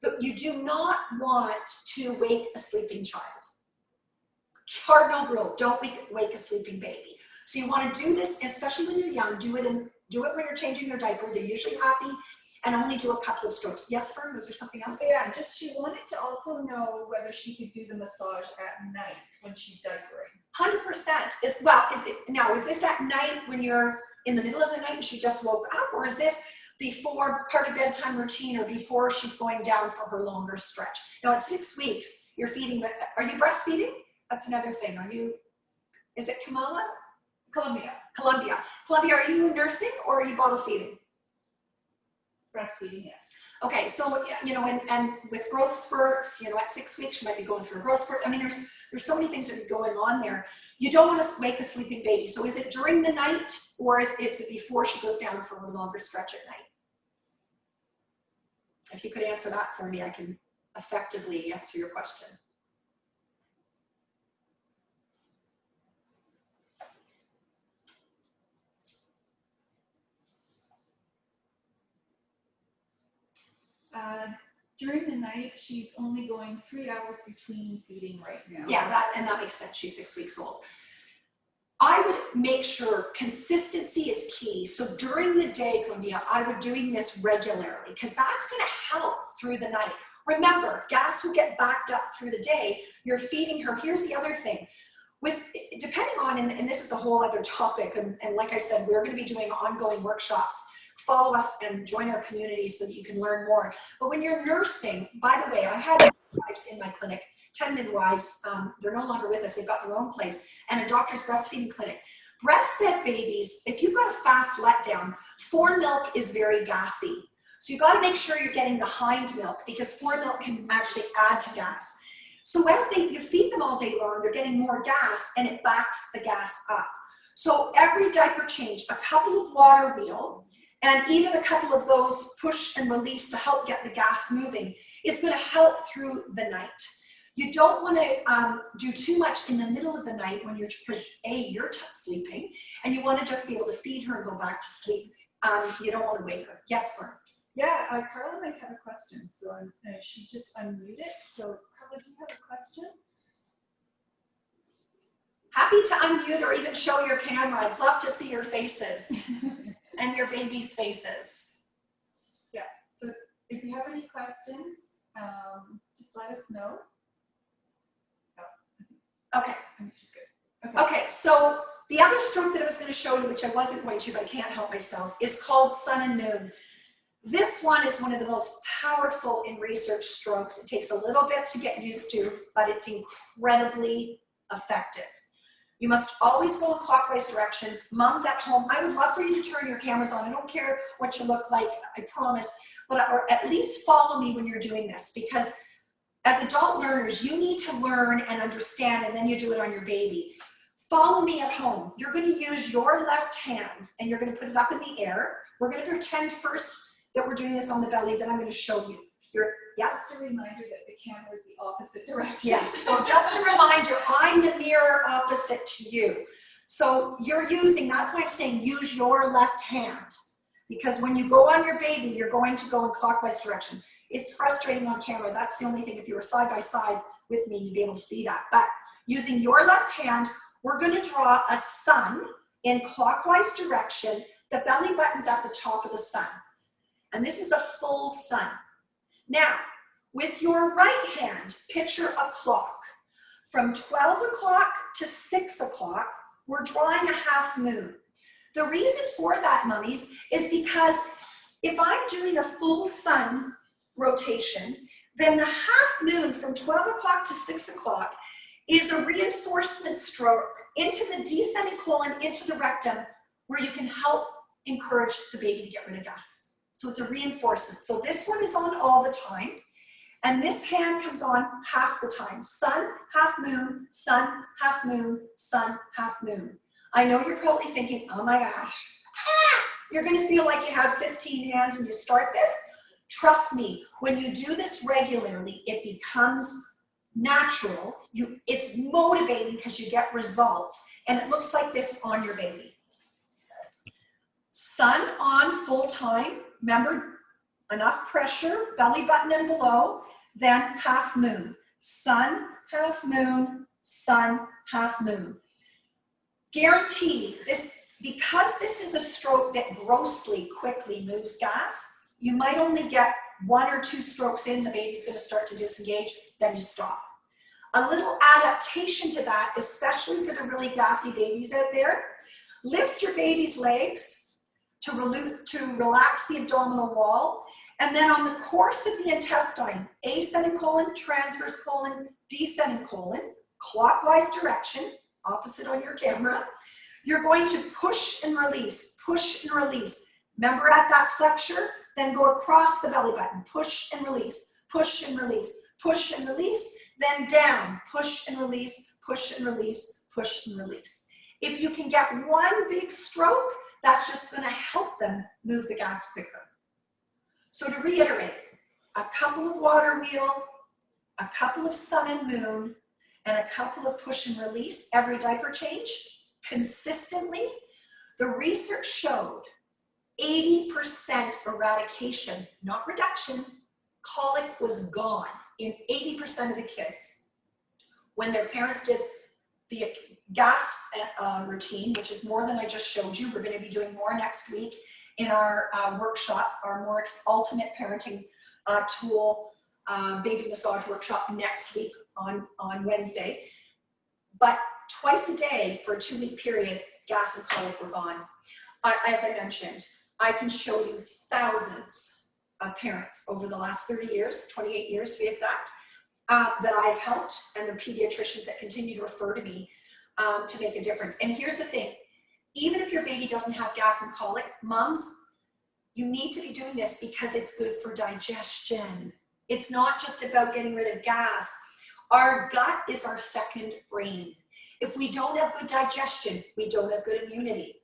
Speaker 1: But you do not want to wake a sleeping child. Cardinal rule, don't wake a sleeping baby. So you want to do this, especially when you're young, do it when you're changing their diaper. They're usually happy, and only do a couple of strokes. Yes, Fern, was there something else?
Speaker 2: Yeah, just she wanted to also know whether she could do the massage at night when she's diapering.
Speaker 1: 100%. Is this at night when you're in the middle of the night and she just woke up, or is this before part of bedtime routine or before she's going down for her longer stretch? Now at 6 weeks, you're feeding, are you breastfeeding? That's another thing. Is it Kamala? Columbia, are you nursing or are you bottle feeding?
Speaker 2: Breastfeeding, yes.
Speaker 1: Okay, so, and with growth spurts, at 6 weeks, she might be going through a growth spurt. I mean, there's so many things that are going on there. You don't want to wake a sleeping baby. So is it during the night or is it before she goes down for her longer stretch at night? If you could answer that for me, I can effectively answer your question.
Speaker 2: During the night, she's only going 3 hours between feeding right now.
Speaker 1: Yeah, that makes sense. She's 6 weeks old. I would make sure consistency is key. So during the day, Columbia, I would doing this regularly because that's going to help through the night. Remember, gas will get backed up through the day. You're feeding her. Here's the other thing. Depending on, and this is a whole other topic, and like I said, we're going to be doing ongoing workshops. Follow us and join our community so that you can learn more. But when you're nursing, by the way, I had midwives in my clinic, 10 midwives. They're no longer with us. They've got their own place, and a doctor's breastfeeding clinic. Breastfed babies, if you've got a fast letdown, fore milk is very gassy. So you've got to make sure you're getting the hind milk because fore milk can actually add to gas. So as you feed them all day long, they're getting more gas and it backs the gas up. So every diaper change, a couple of water wheel, and even a couple of those push and release to help get the gas moving is going to help through the night. You don't want to do too much in the middle of the night when you're sleeping, and you want to just be able to feed her and go back to sleep. You don't want to wake her. Yes, Fern?
Speaker 2: Yeah, Carla might have a question, so she just unmuted. So Carla, do you have a question?
Speaker 1: Happy to unmute or even show your camera. I'd love to see your faces. And your baby's faces.
Speaker 2: Yeah, so if you have any questions, just let us know. Oh,
Speaker 1: okay.
Speaker 2: I think she's good.
Speaker 1: Okay, so the other stroke that I was going to show you, which I wasn't going to, but I can't help myself, is called sun and moon. This one is one of the most powerful in research strokes. It takes a little bit to get used to, but it's incredibly effective. You must always go in clockwise directions. Moms at home, I would love for you to turn your cameras on. I don't care what you look like, I promise, or at least follow me when you're doing this, because as adult learners, you need to learn and understand, and then you do it on your baby. Follow me at home. You're going to use your left hand, and you're going to put it up in the air. We're going to pretend first that we're doing this on the belly, then I'm going to show you.
Speaker 2: Just a reminder that the camera is the opposite direction.
Speaker 1: Yes, so just a reminder, I'm the mirror opposite to you. So you're using, that's why I'm saying use your left hand. Because when you go on your baby, you're going to go in clockwise direction. It's frustrating on camera. That's the only thing. If you were side by side with me, you'd be able to see that. But using your left hand, we're going to draw a sun in clockwise direction. The belly button's at the top of the sun. And this is a full sun. Now, with your right hand, picture a clock. From 12 o'clock to 6 o'clock, we're drawing a half moon. The reason for that, mummies, is because if I'm doing a full sun rotation, then the half moon from 12 o'clock to 6 o'clock is a reinforcement stroke into the descending colon, into the rectum, where you can help encourage the baby to get rid of gas. So it's a reinforcement. So this one is on all the time. And this hand comes on half the time. Sun, half moon, sun, half moon, sun, half moon. I know you're probably thinking, oh my gosh, you're going to feel like you have 15 hands when you start this. Trust me, when you do this regularly, it becomes natural. It's motivating because you get results, and it looks like this on your baby. Sun on full time, remember, enough pressure, belly button and below, then half moon. Sun, half moon, sun, half moon. Guaranteed, because this is a stroke that grossly, quickly moves gas, you might only get 1 or 2 strokes in, the baby's gonna start to disengage, then you stop. A little adaptation to that, especially for the really gassy babies out there, lift your baby's legs to relax the abdominal wall, and then on the course of the intestine, ascending colon, transverse colon, descending colon, clockwise direction, opposite on your camera, you're going to push and release, push and release. Remember at that flexure, then go across the belly button, push and release, push and release, push and release, then down, push and release, push and release, push and release. If you can get one big stroke, that's just gonna help them move the gas quicker. So to reiterate, a couple of water wheel, a couple of sun and moon, and a couple of push and release every diaper change, consistently, the research showed 80% eradication, not reduction. Colic was gone in 80% of the kids. When their parents did the gas routine, which is more than I just showed you, we're going to be doing more next week in our workshop, our more ultimate parenting tool baby massage workshop next week on Wednesday. But twice a day for a 2-week period, gas and colic were gone. As I mentioned, I can show you thousands of parents over the last 30 years, 28 years to be exact, that I've helped, and the pediatricians that continue to refer to me to make a difference. And here's the thing, even if your baby doesn't have gas and colic, moms, you need to be doing this because it's good for digestion. It's not just about getting rid of gas. Our gut is our second brain. If we don't have good digestion, we don't have good immunity.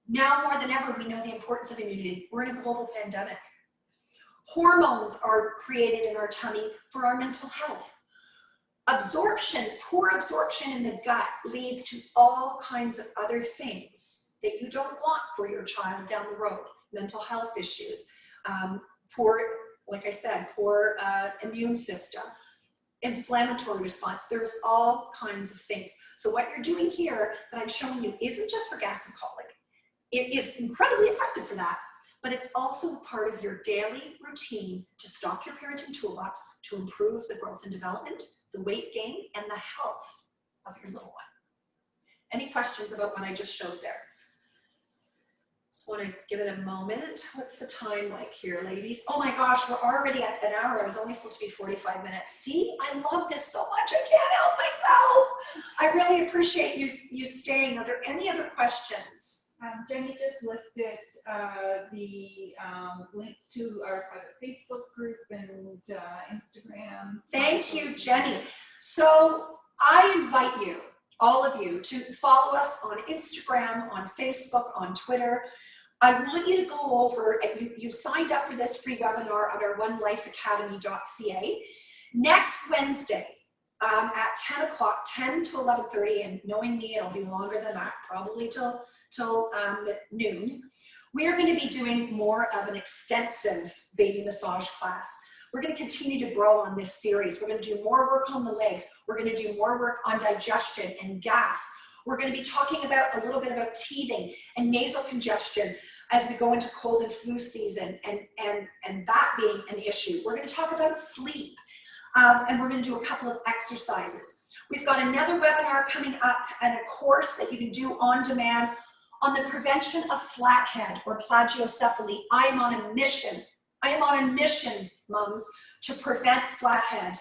Speaker 1: Now more than ever, we know the importance of immunity. We're in a global pandemic. Hormones are created in our tummy for our mental health. Absorption, poor absorption in the gut leads to all kinds of other things that you don't want for your child down the road. Mental health issues, poor, like I said, poor immune system, inflammatory response. There's all kinds of things. So what you're doing here that I'm showing you isn't just for gas and colic. It is incredibly effective for that, but it's also part of your daily routine to stock your parenting toolbox to improve the growth and development, the weight gain, and the health of your little one. Any questions about what I just showed there? Just want to give it a moment. What's the time like here, ladies? Oh my gosh, we're already at an hour. I was only supposed to be 45 minutes. See, I love this so much. I can't help myself. I really appreciate you staying. Are there any other questions?
Speaker 2: Jenny just listed the links to our private Facebook group and Instagram.
Speaker 1: Thank you, Jenny. So I invite you, all of you, to follow us on Instagram, on Facebook, on Twitter. I want you to go over, you signed up for this free webinar at our onelifeacademy.ca. Next Wednesday at 10 o'clock, 10 to 11:30, and knowing me, it'll be longer than that, probably till noon. We are going to be doing more of an extensive baby massage class. We're going to continue to grow on this series. We're going to do more work on the legs. We're going to do more work on digestion and gas. We're going to be talking about a little bit about teething and nasal congestion as we go into cold and flu season, and that being an issue. We're going to talk about sleep, and we're going to do a couple of exercises. We've got another webinar coming up and a course that you can do on demand on the prevention of flathead or plagiocephaly. I am on a mission. I am on a mission, moms, to prevent flathead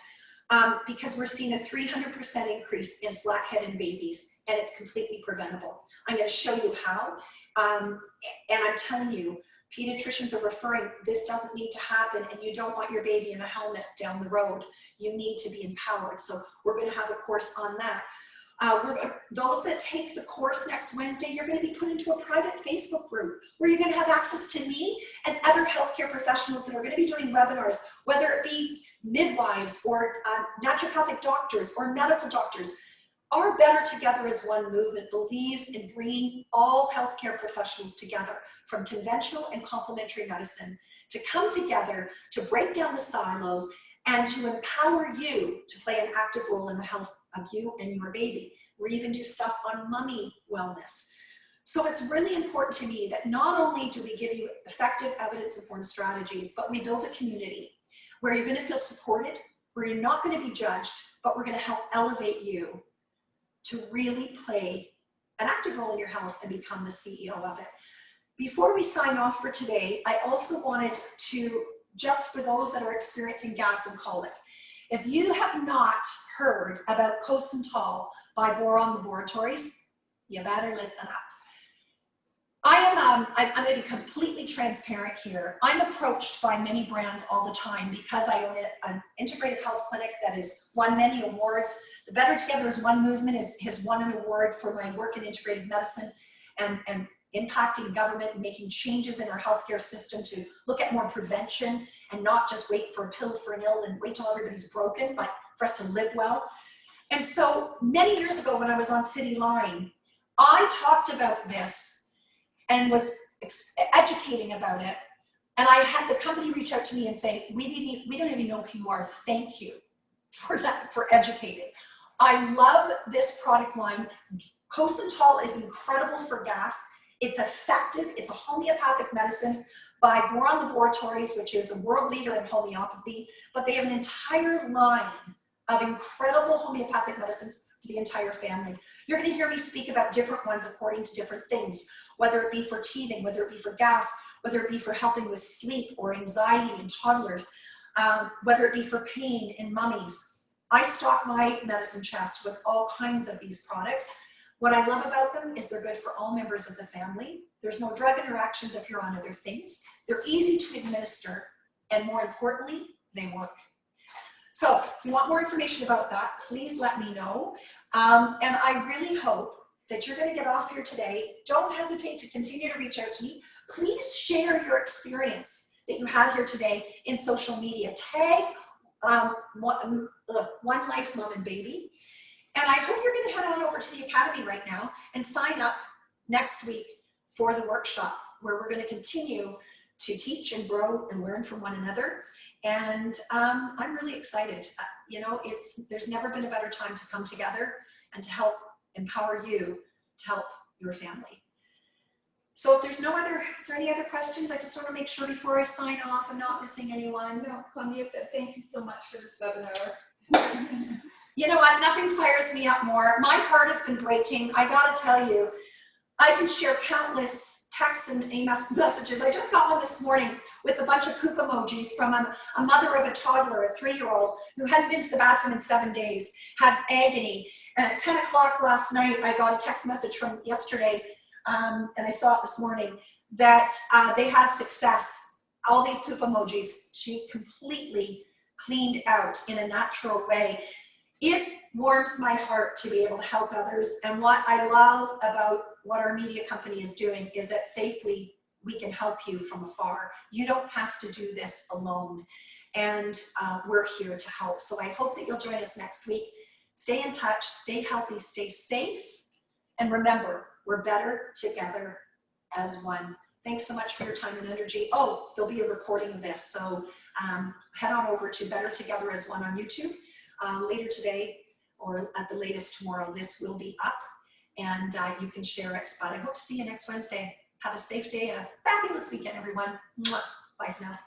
Speaker 1: because we're seeing a 300% increase in flathead in babies, and it's completely preventable. I'm going to show you how, and I'm telling you, pediatricians are referring, this doesn't need to happen, and you don't want your baby in a helmet down the road. You need to be empowered. So we're going to have a course on that. Those that take the course next Wednesday, you're going to be put into a private Facebook group where you're going to have access to me and other healthcare professionals that are going to be doing webinars, whether it be midwives or naturopathic doctors or medical doctors. Our Better Together as One movement believes in bringing all healthcare professionals together from conventional and complementary medicine to come together to break down the silos and to empower you to play an active role in the health of you and your baby. We even do stuff on mommy wellness. So it's really important to me that not only do we give you effective evidence-informed strategies, but we build a community where you're going to feel supported, where you're not going to be judged, but we're going to help elevate you to really play an active role in your health and become the CEO of it. Before we sign off for today, I also wanted to, just for those that are experiencing gas and colic, if you have not heard about Colic by Boron Laboratories, you better listen up. I'm going to be completely transparent here. I'm approached by many brands all the time because I own an integrative health clinic that has won many awards. The Better Together as One movement has won an award for my work in integrative medicine and impacting government and making changes in our healthcare system to look at more prevention and not just wait for a pill for an ill and wait till everybody's broken, but for us to live well. And so many years ago when I was on City Line, I talked about this and was educating about it. And I had the company reach out to me and say, we don't even know who you are. Thank you for that, for educating. I love this product line. Colic is incredible for gas. It's effective. It's a homeopathic medicine by Boron Laboratories, which is a world leader in homeopathy, but they have an entire line of incredible homeopathic medicines for the entire family. You're going to hear me speak about different ones according to different things, whether it be for teething, whether it be for gas, whether it be for helping with sleep or anxiety in toddlers, whether it be for pain in mummies. I stock my medicine chest with all kinds of these products. What I love about them is they're good for all members of the family. There's no drug interactions if you're on other things. They're easy to administer, and more importantly, they work. So if you want more information about that, please let me know. And I really hope that you're going to get off here today. Don't hesitate to continue to reach out to me. Please share your experience that you had here today in social media. Tag One Life Mom and Baby. And I hope you're going to head on over to the Academy right now and sign up next week for the workshop where we're going to continue to teach and grow and learn from one another. And I'm really excited. You know, there's never been a better time to come together and to help empower you to help your family. So if there's is there any other questions? I just want to make sure before I sign off I'm not missing anyone.
Speaker 2: No, Columbia said thank you so much for this webinar.
Speaker 1: You know what, nothing fires me up more. My heart has been breaking. I gotta tell you, I can share countless texts and messages. I just got one this morning with a bunch of poop emojis from a mother of a toddler, a 3-year-old, who hadn't been to the bathroom in 7 days, had agony. And at 10 o'clock last night, I got a text message from yesterday, and I saw it this morning, that they had success. All these poop emojis, she completely cleaned out in a natural way. It warms my heart to be able to help others. And what I love about what our media company is doing is that safely we can help you from afar. You don't have to do this alone. And we're here to help. So I hope that you'll join us next week. Stay in touch, stay healthy, stay safe. And remember, we're better together as one. Thanks so much for your time and energy. Oh, there'll be a recording of this. So head on over to Better Together as One on YouTube. Later today or at the latest tomorrow, this will be up and you can share it. But I hope to see you next Wednesday. Have a safe day and a fabulous weekend, everyone. Mwah. Bye for now.